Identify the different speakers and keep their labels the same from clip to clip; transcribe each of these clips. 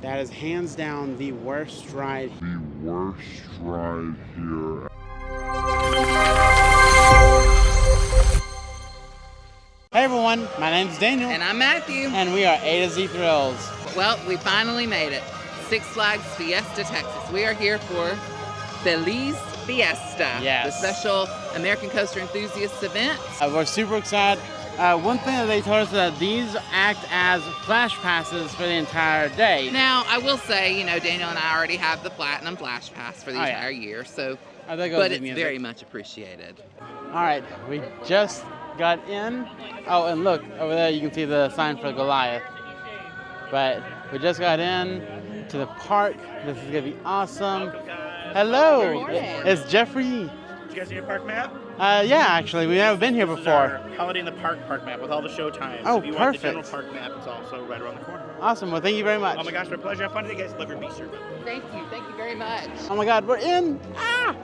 Speaker 1: That is hands down the worst ride.
Speaker 2: The worst ride here.
Speaker 1: Hey everyone, my name's Daniel.
Speaker 3: And I'm Matthew.
Speaker 1: And we are A to Z Thrills.
Speaker 3: Well, we finally made it. Six Flags Fiesta Texas. We are here for Feliz Fiesta.
Speaker 1: Yes.
Speaker 3: The special American Coaster Enthusiasts event.
Speaker 1: We're super excited. One thing that they told us that these act as flash passes for the entire day.
Speaker 3: Now, I will say, you know, Daniel and I already have the Platinum Flash Pass for the entire year, so, but it's very much appreciated.
Speaker 1: All right, we just got in. Oh, and look, over there you can see the sign for Goliath. But we just got in to the park. This is gonna be awesome. Hello,
Speaker 3: Good morning.
Speaker 1: It's Jeffrey.
Speaker 4: Did you guys see a park map?
Speaker 1: Yeah, actually, we've never been here
Speaker 4: This is
Speaker 1: before.
Speaker 4: our Holiday in the Park map with all the show times.
Speaker 1: Oh,
Speaker 4: if you want the
Speaker 1: perfect.
Speaker 4: general park map, it's also right around the corner.
Speaker 1: Awesome, well, thank you very much.
Speaker 4: Oh my gosh, my pleasure. Have fun today, guys. Love your beef service.
Speaker 3: Thank you very much.
Speaker 1: Oh my God, we're in! Ah!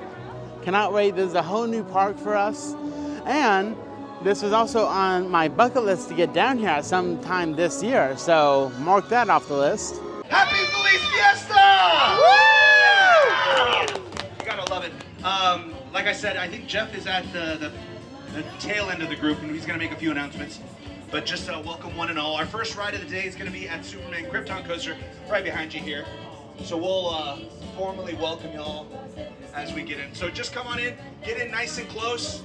Speaker 1: Cannot wait. This is a whole new park for us. And this was also on my bucket list to get down here at some time this year. So mark that off the list.
Speaker 5: Happy Feliz Fiesta! Woo! You gotta love it. Like I said, I think Jeff is at the tail end of the group, and he's gonna make a few announcements. But just welcome one and all. Our first ride of the day is gonna be at Superman Krypton Coaster, right behind you here. So we'll formally welcome y'all as we get in. So just come on in, get in nice and close.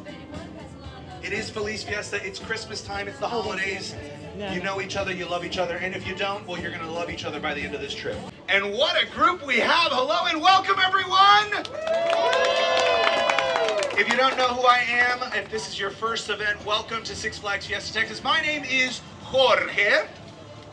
Speaker 5: It is Feliz Fiesta, it's Christmas time, it's the holidays. You know each other, you love each other, and if you don't, well, you're gonna love each other by the end of this trip. And what a group we have! Hello and welcome, everyone! If you don't know who I am, if this is your first event, welcome to Six Flags Fiesta Texas. My name is Jorge.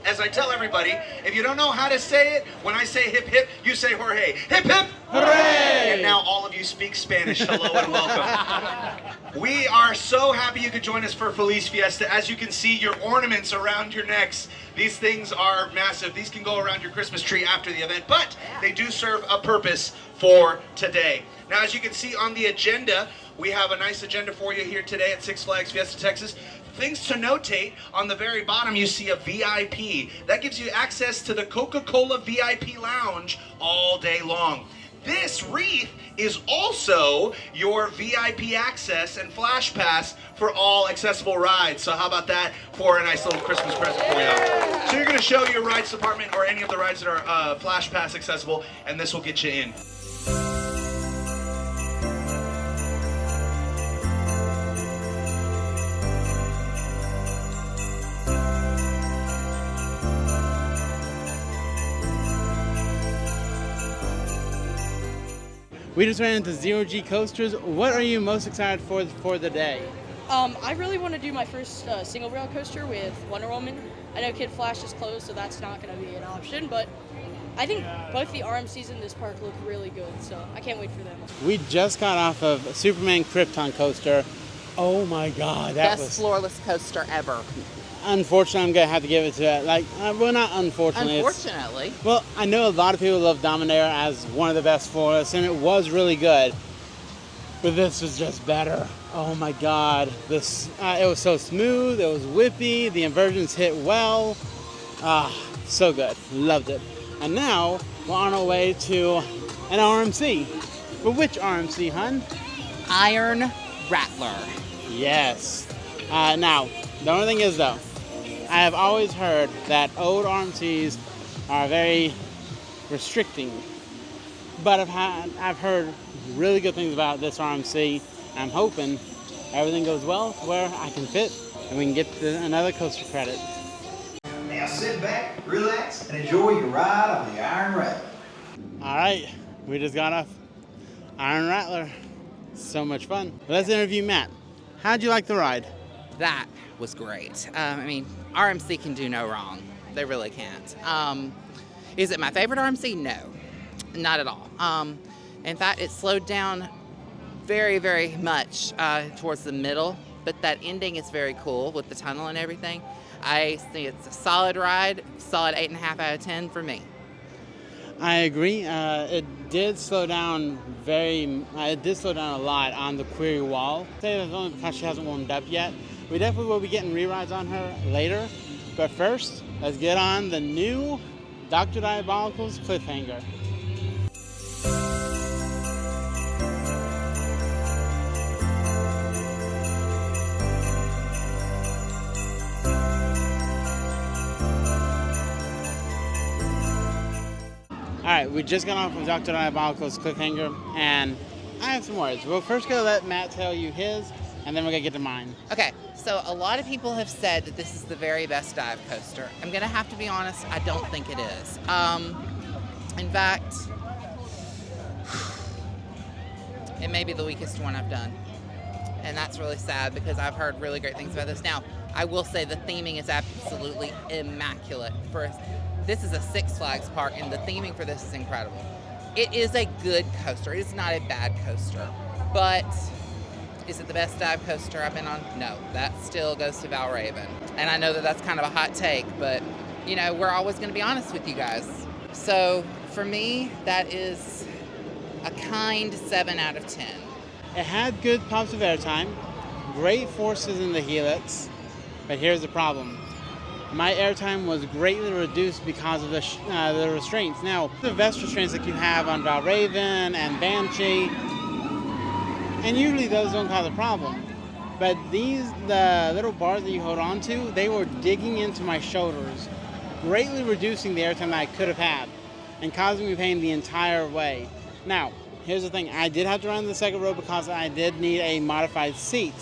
Speaker 5: As I tell everybody, if you don't know how to say it, when I say hip hip, you say Jorge. Hip hip!
Speaker 1: Hooray!
Speaker 5: And now all of you speak Spanish. Hello and welcome. We are so happy you could join us for Feliz Fiesta. As you can see, your ornaments around your necks, these things are massive. These can go around your Christmas tree after the event, but they do serve a purpose for today. Now, as you can see on the agenda, we have a nice agenda for you here today at Six Flags Fiesta Texas. Things to notate, on the very bottom you see a VIP. That gives you access to the Coca-Cola VIP Lounge all day long. This wreath is also your VIP access and flash pass for all accessible rides. So how about that for a nice little Christmas present for you? So you're gonna show your rides department or any of the rides that are flash pass accessible, and this will get you in.
Speaker 1: We just ran into Zero G Coasters. What are you most excited for the day?
Speaker 6: I really want to do my first single rail coaster with Wonder Woman. I know Kid Flash is closed, so that's not going to be an option, but I think both the RMCs in this park look really good, so I can't wait for them.
Speaker 1: We just got off of Superman Krypton Coaster. Oh my God, that
Speaker 3: Best floorless coaster ever.
Speaker 1: Unfortunately, I'm gonna have to give it to it. Well, not unfortunately.
Speaker 3: Unfortunately.
Speaker 1: Well, I know a lot of people love Dominator as one of the best for us, and it was really good. But this was just better. Oh my God, this it was so smooth. It was whippy. The inversions hit well. So good. Loved it. And now we're on our way to an RMC. But which RMC, hun?
Speaker 3: Iron Rattler.
Speaker 1: Yes. Now, the only thing is though, I have always heard that old RMCs are very restricting, but I've heard really good things about this RMC. I'm hoping everything goes well where I can fit and we can get another coaster credit.
Speaker 7: Now sit back, relax, and enjoy your ride on the Iron Rattler.
Speaker 1: All right, we just got off Iron Rattler. So much fun. Let's interview Matt. How'd you like the ride?
Speaker 3: That was great. I mean, RMC can do no wrong. They really can't. Is it my favorite RMC? No, not at all. In fact, it slowed down very, very much towards the middle, but that ending is very cool with the tunnel and everything. I think it's a solid ride, solid 8.5 out of 10 for me.
Speaker 1: I agree. It did slow down a lot on the query wall. I'd say that's only because she hasn't warmed up yet. We definitely will be getting re-rides on her later. But first, let's get on the new Dr. Diabolical's Cliffhanger. Alright, we just got off of Dr. Diabolical's Cliffhanger, and I have some words. We'll first go let Matt tell you his, and then we're going to get to mine.
Speaker 3: Okay, so a lot of people have said that this is the very best dive coaster. I'm going to have to be honest, I don't think it is. In fact, it may be the weakest one I've done. And that's really sad because I've heard really great things about this. Now, I will say the theming is absolutely immaculate. This is a Six Flags park, and the theming for this is incredible. It is a good coaster. It is not a bad coaster. But is it the best dive coaster I've been on? No, that still goes to Valraven. And I know that that's kind of a hot take, but, you know, we're always going to be honest with you guys. So, for me, that is a kind 7 out of 10.
Speaker 1: It had good pops of airtime, great forces in the helix, but here's the problem. My airtime was greatly reduced because of the restraints. Now, the vest restraints like you have on Valraven and Banshee, and usually those don't cause a problem. But the little bars that you hold on to, they were digging into my shoulders, greatly reducing the airtime that I could have had, and causing me pain the entire way. Now, here's the thing, I did have to run the second row because I did need a modified seat.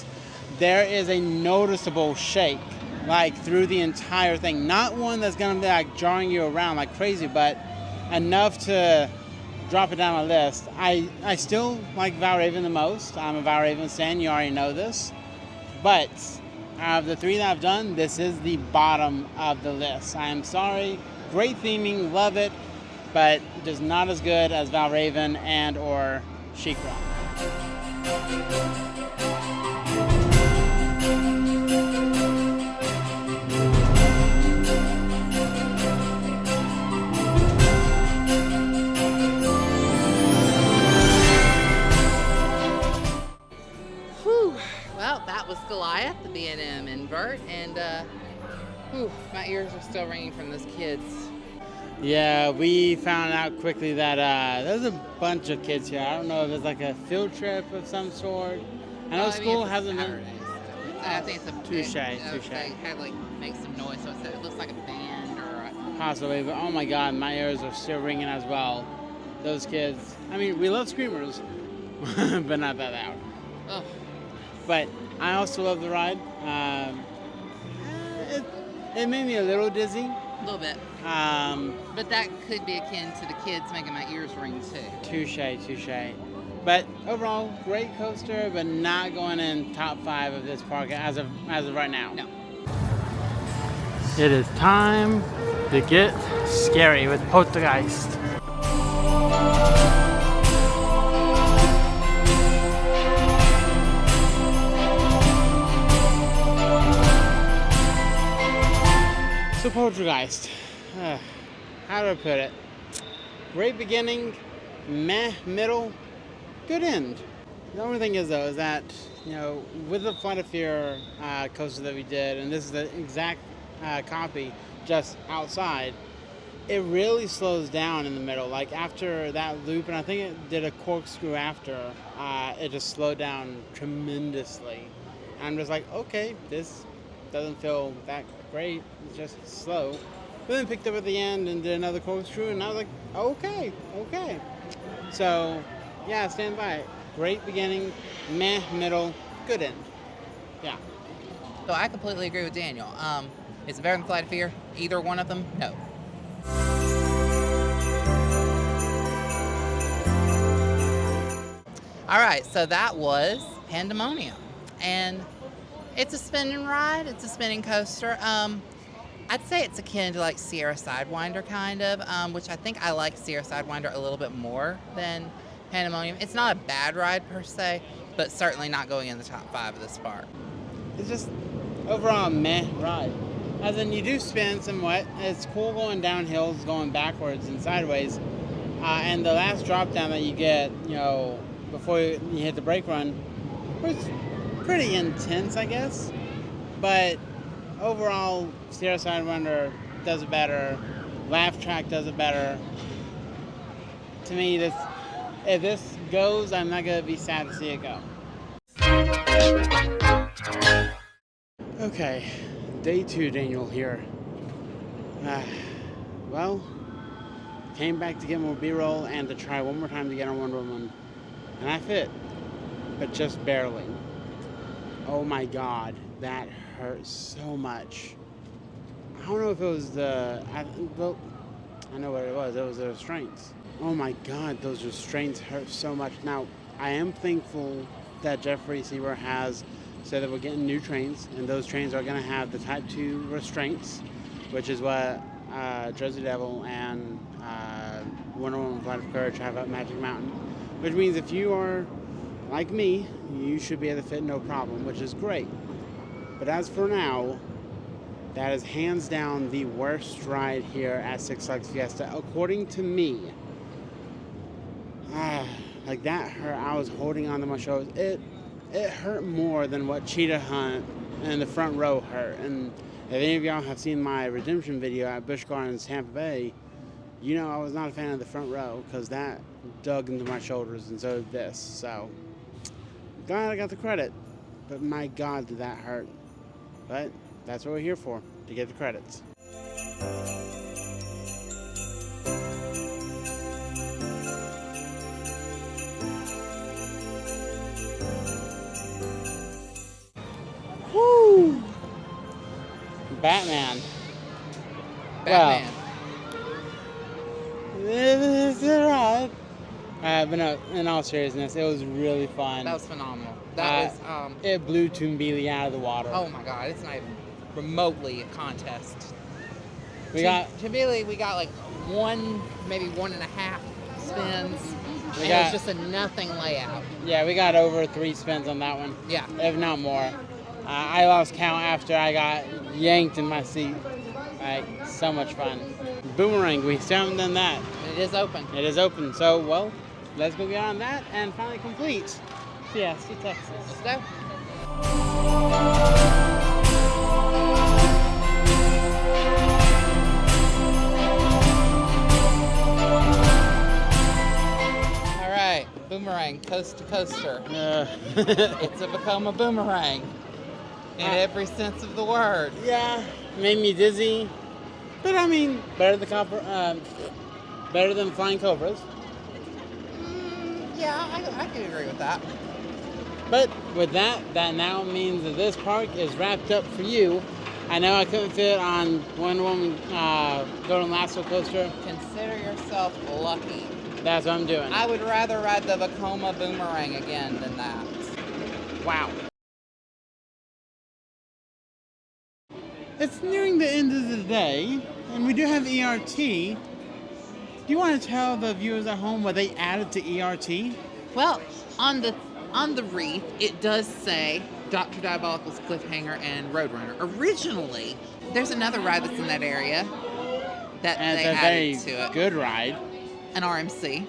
Speaker 1: There is a noticeable shake, like through the entire thing. Not one that's gonna be like jarring you around like crazy, but enough to drop it down my list. I still like Valraven the most. I'm a Valraven stan, you already know this. But out of the 3 that I've done, this is the bottom of the list. I am sorry, great theming, love it, but just not as good as Valraven and or She-Ra.
Speaker 3: Well, that was Goliath, the B&M invert, and my ears are still ringing from those kids.
Speaker 1: Yeah, we found out quickly that there's a bunch of kids here. I don't know if it's like a field trip of some sort. I know school hasn't been...
Speaker 3: I think it's a
Speaker 1: Touche.
Speaker 3: They had like make some noise, so it looks like a band or
Speaker 1: Possibly, but oh my god, my ears are still ringing as well. Those kids. I mean, we love screamers, but not that loud.
Speaker 3: Oh.
Speaker 1: But I also love the ride. It made me a little dizzy.
Speaker 3: A little bit. But that could be akin to the kids making my ears ring too.
Speaker 1: Touche. But overall, great coaster, but not going in top 5 of this park as of right now.
Speaker 3: No.
Speaker 1: It is time to get scary with Poltergeist. So Poltergeist, how do I put it? Great beginning, meh middle, good end. The only thing is though, is that, you know, with the Flight of Fear coaster that we did, and this is the exact copy, just outside, it really slows down in the middle. Like after that loop, and I think it did a corkscrew after, it just slowed down tremendously. And I'm just like, okay, this doesn't feel that great, it's just slow. But then picked up at the end and did another corkscrew, and I was like, okay. So, yeah, stand by it. Great beginning, meh middle, good end. Yeah.
Speaker 3: So I completely agree with Daniel. Is it better than Flight of Fear? Either one of them? No. All right, so that was Pandemonium. And it's a spinning ride. It's a spinning coaster. I'd say it's akin to like Sierra Sidewinder kind of, which I think I like Sierra Sidewinder a little bit more than Pandemonium. It's not a bad ride per se, but certainly not going in the top 5 of this park.
Speaker 1: It's just overall a meh ride. As in, you do spin somewhat. It's cool going down hills, going backwards and sideways. And the last drop down that you get, you know, before you hit the brake run, was pretty intense, I guess. But overall, Sierra Sidewinder does it better. Laugh Track does it better. To me, if this goes, I'm not gonna be sad to see it go. Okay, day 2, Daniel here. Well, came back to get more B-roll and to try one more time to get on Wonder Woman, and I fit, but just barely. Oh my God, that hurt so much. I don't know if it was I know what it was. It was the restraints. Oh my God, those restraints hurt so much. Now, I am thankful that Jeffrey Sieber has said that we're getting new trains, and those trains are going to have the Type 2 restraints, which is what Jersey Devil and Wonder Woman Flight of Courage have at Magic Mountain. Which means if you are like me, you should be able to fit no problem, which is great. But as for now, that is hands down the worst ride here at Six Flags Fiesta, according to me. Like that hurt. I was holding onto my shoulders. It hurt more than what Cheetah Hunt and the front row hurt. And if any of y'all have seen my redemption video at Busch Gardens, Tampa Bay, you know I was not a fan of the front row because that dug into my shoulders, and so did this. So, glad I got the credit, but my God, did that hurt. But that's what we're here for, to get the credits. Woo! Batman.
Speaker 3: Batman.
Speaker 1: Well, it's alright. But no, in all seriousness, it was really fun.
Speaker 3: That was phenomenal. That was
Speaker 1: it blew Toonbeely out of the water.
Speaker 3: oh my God, it's not even remotely a contest.
Speaker 1: We got
Speaker 3: Toonbeely, we got like maybe 1.5 spins.
Speaker 1: We
Speaker 3: It
Speaker 1: got-
Speaker 3: was just a nothing layout.
Speaker 1: Yeah, we got over 3 spins on that one.
Speaker 3: Yeah.
Speaker 1: If not more. I lost count after I got yanked in my seat. Like, so much fun. Boomerang, we still haven't done that.
Speaker 3: And it is open.
Speaker 1: It is open, so, well, let's go get on that and finally complete Fiesta Texas.
Speaker 3: Let's go. All right, boomerang, coast to coaster. It's become a boomerang in every sense of the word.
Speaker 1: Yeah, made me dizzy. But I mean, better than flying cobras.
Speaker 3: Yeah, I can agree with that.
Speaker 1: But with that now means that this park is wrapped up for you. I know I couldn't fit on Wonder Woman Golden Lasso coaster.
Speaker 3: Consider yourself lucky.
Speaker 1: That's what I'm doing.
Speaker 3: I would rather ride the Vekoma boomerang again than that.
Speaker 1: Wow. It's nearing the end of the day, and we do have ERT. Do you want to tell the viewers at home what they added to ERT?
Speaker 3: Well, on the wreath, it does say Dr. Diabolical's Cliffhanger and Roadrunner. Originally, there's another ride that's in that area that
Speaker 1: And
Speaker 3: they
Speaker 1: it's a
Speaker 3: added
Speaker 1: very
Speaker 3: to it.
Speaker 1: good ride.
Speaker 3: An RMC.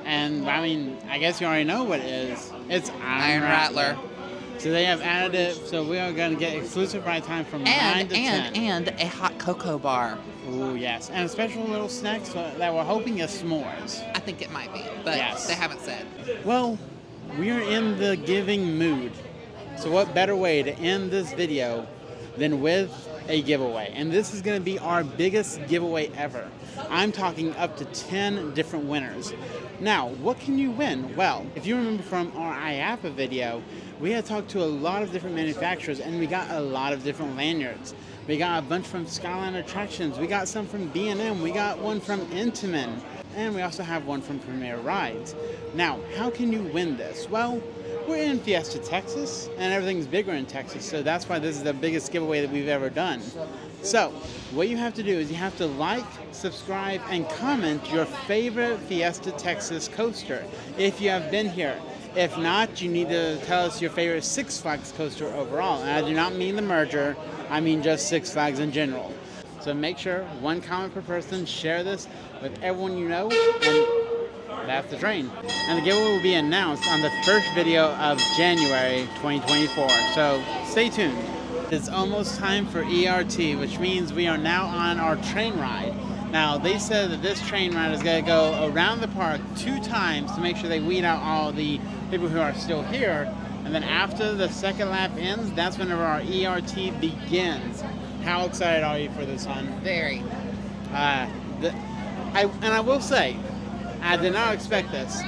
Speaker 1: And I mean, I guess you already know what it is. It's
Speaker 3: Iron Rattler.
Speaker 1: So they have added it. So we are going to get exclusive ride time from 9 to 10.
Speaker 3: And a hot cocoa bar.
Speaker 1: Oh yes, and a special little snack that we're hoping is s'mores.
Speaker 3: I think it might be, but
Speaker 1: Yes.
Speaker 3: they haven't said.
Speaker 1: Well, we are in the giving mood. So what better way to end this video than with a giveaway? And this is going to be our biggest giveaway ever. I'm talking up to 10 different winners. Now, what can you win? Well, if you remember from our IAPA video, we had talked to a lot of different manufacturers and we got a lot of different lanyards. We got a bunch from Skyline Attractions. We got some from B&M. We got one from Intamin. And we also have one from Premier Rides. Now, how can you win this? Well, we're in Fiesta, Texas, and everything's bigger in Texas, so that's why this is the biggest giveaway that we've ever done. So, what you have to do is you have to like, subscribe, and comment your favorite Fiesta Texas coaster if you have been here. If not, you need to tell us your favorite Six Flags coaster overall. And I do not mean the merger, I mean just Six Flags in general. So make sure, one comment per person, share this with everyone you know, and that's the train. And the giveaway will be announced on the first video of January 2024, so stay tuned. It's almost time for ERT, which means we are now on our train ride. Now, they said that this train ride is going to go around the park 2 times to make sure they weed out all the people who are still here. And then after the second lap ends, that's whenever our ERT begins. How excited are you for this, hon?
Speaker 3: Very.
Speaker 1: I will say, I did not expect this.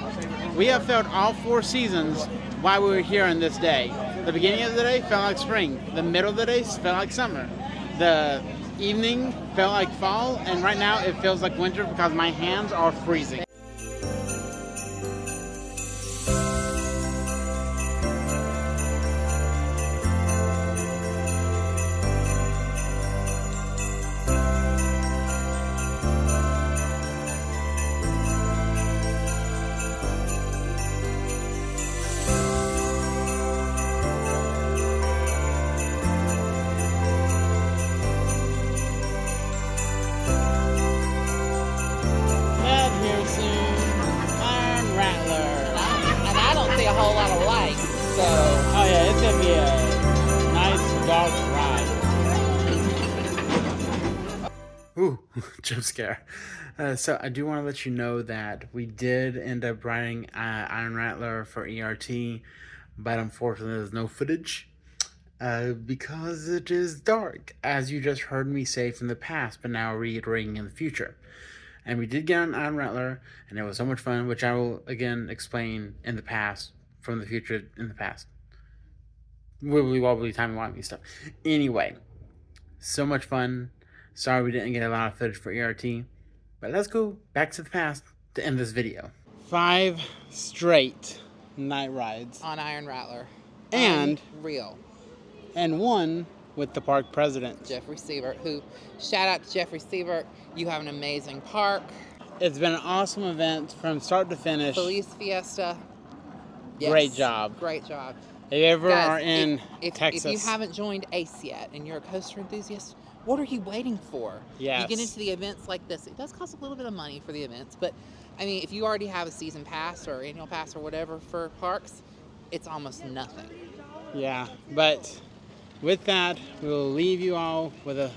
Speaker 1: We have felt all 4 seasons while we were here on this day. The beginning of the day felt like spring. The middle of the day felt like summer. The evening felt like fall, and right now it feels like winter because my hands are freezing. Rattler.
Speaker 3: And I don't see a whole lot of light, so.
Speaker 1: Oh yeah, it's gonna be a nice dark ride. Ooh, jump scare. So I do want to let you know that we did end up riding Iron Rattler for ERT, but unfortunately there's no footage because it is dark, as you just heard me say from the past, but now reiterating in the future. And we did get on Iron Rattler, and it was so much fun, which I will, again, explain in the past, from the future in the past. Wibbly wobbly, timey-wimey stuff. Anyway, so much fun. Sorry we didn't get a lot of footage for ERT, but let's go back to the past to end this video. 5 straight night rides.
Speaker 3: On Iron Rattler.
Speaker 1: And
Speaker 3: real.
Speaker 1: And 1 with the park president,
Speaker 3: Jeffrey Siebert, who, shout out to Jeffrey Siebert, you have an amazing park.
Speaker 1: It's been an awesome event from start to finish.
Speaker 3: Feliz Fiesta. Yes.
Speaker 1: Great job.
Speaker 3: Great job.
Speaker 1: If you ever
Speaker 3: Guys,
Speaker 1: are in Texas.
Speaker 3: If you haven't joined ACE yet and you're a coaster enthusiast, what are you waiting for?
Speaker 1: Yes.
Speaker 3: You get into the events like this. It does cost a little bit of money for the events, but I mean, if you already have a season pass or annual pass or whatever for parks, it's almost nothing.
Speaker 1: Yeah, but with that, we will leave you all with a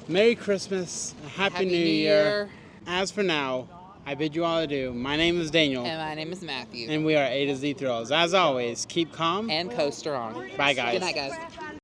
Speaker 1: Merry Christmas, a Happy New Year. As for now, I bid you all adieu. My name is Daniel.
Speaker 3: And my name is Matthew.
Speaker 1: And we are A to Z Thrills. As always, keep calm.
Speaker 3: And coaster on.
Speaker 1: Bye, guys.
Speaker 3: Good night, guys.